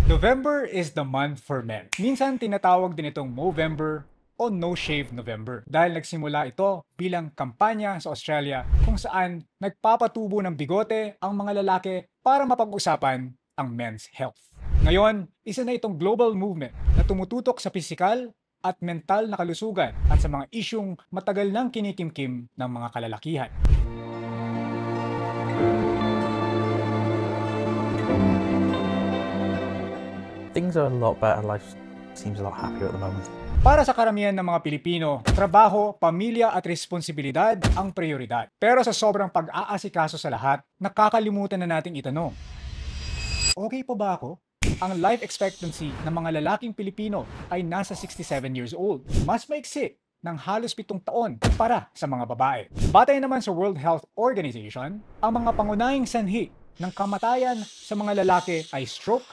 November is the month for men. Minsan tinatawag din itong Movember o No Shave November dahil nagsimula ito bilang kampanya sa Australia kung saan nagpapatubo ng bigote ang mga lalaki para mapag-usapan ang men's health. Ngayon, isa na itong global movement na tumututok sa pisikal at mental na kalusugan at sa mga isyung matagal nang kinikimkim ng mga kalalakihan. Things are a lot better. Life seems a lot happier at the moment. Para sa karamihan ng mga Pilipino, trabaho, pamilya at responsibilidad ang prioridad. Pero sa sobrang pag-aasikaso sa lahat, nakakalimutan na nating itanong, okay pa ba ako? Ang life expectancy ng mga lalaking Pilipino ay nasa 67 years old. Mas maiksi ng halos 7 taon para sa mga babae. Batay naman sa World Health Organization, ang mga pangunahing sanhi ng kamatayan sa mga lalaki ay stroke,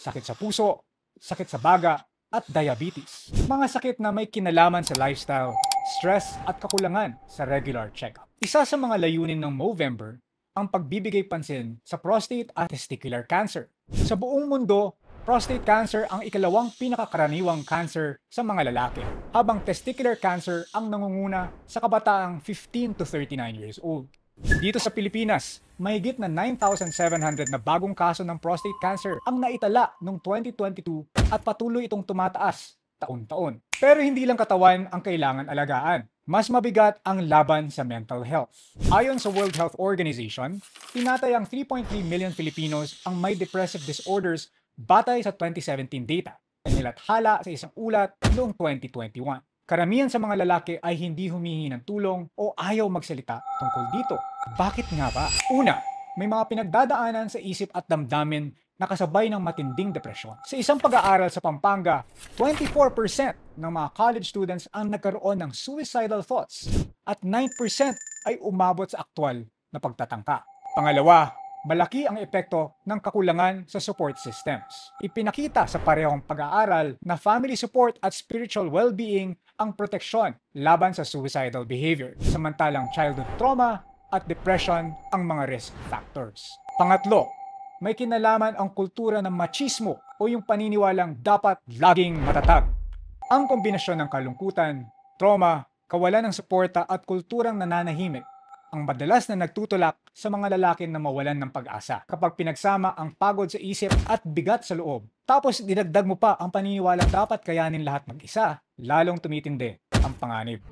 sakit sa puso, sakit sa baga, at diabetes. Mga sakit na may kinalaman sa lifestyle, stress at kakulangan sa regular check-up. Isa sa mga layunin ng Movember ang pagbibigay pansin sa prostate at testicular cancer. Sa buong mundo, prostate cancer ang ikalawang pinakakaraniwang cancer sa mga lalaki, habang testicular cancer ang nangunguna sa kabataang 15 to 39 years old. Dito sa Pilipinas, mahigit na 9,700 na bagong kaso ng prostate cancer ang naitala noong 2022 at patuloy itong tumataas taon-taon. Pero hindi lang katawan ang kailangan alagaan. Mas mabigat ang laban sa mental health. Ayon sa World Health Organization, tinatayang 3.3 million Filipinos ang may depressive disorders batay sa 2017 data na nilathala sa isang ulat noong 2021. Karamihan sa mga lalaki ay hindi humihingi ng tulong o ayaw magsalita tungkol dito. Bakit nga ba? Una, may mga pinagdadaanan sa isip at damdamin na kasabay ng matinding depresyon. Sa isang pag-aaral sa Pampanga, 24% ng mga college students ang nagkaroon ng suicidal thoughts at 9% ay umabot sa aktwal na pagtatangka. Pangalawa, malaki ang epekto ng kakulangan sa support systems. Ipinakita sa parehong pag-aaral na family support at spiritual well-being ang proteksyon laban sa suicidal behavior, samantalang childhood trauma at depression ang mga risk factors. Pangatlo, may kinalaman ang kultura ng machismo o yung paniniwalang dapat laging matatag. Ang kombinasyon ng kalungkutan, trauma, kawalan ng suporta at kulturang nananahimik ang madalas na nagtutulak sa mga lalaki na mawalan ng pag-asa. Kapag pinagsama ang pagod sa isip at bigat sa loob, tapos dinagdag mo pa ang paniniwalang dapat kayanin lahat mag-isa, lalong tumitindi ang panganib.